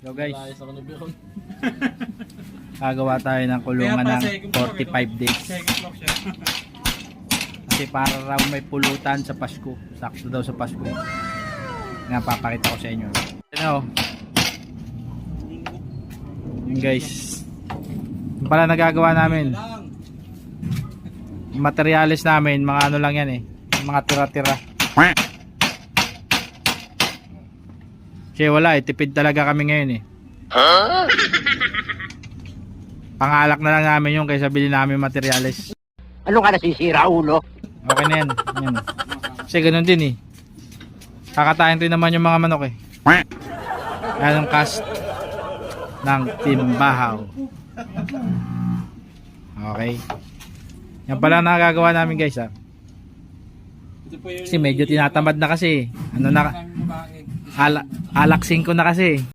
Yo guys, Malayas ako na bihon. gagawa tayo ng kulungan ng 45 days. Second flock siya. Kasi para raw may pulutan sa Pasko. Sakto daw sa Pasko. Nga papakita ko sa inyo. Ano? Yun guys. Yung pala nagagawa namin. Yung materialis namin, mga ano lang yan eh. Mga tira-tira. Kasi wala eh, tipid talaga kami ngayon eh. Pangalak na lang namin yung kaysa bilhin namin materialis. Ano ka nasisira, ulo? Okay na yan. Yan. Kasi ganun din eh. Kakatayin din naman yung mga manok eh. Yan ang cast ng Timbahaw. Okay. Yan pala nagagawa namin guys ha. Kasi medyo tinatamad na kasi. Ano na, alak 5 na kasi.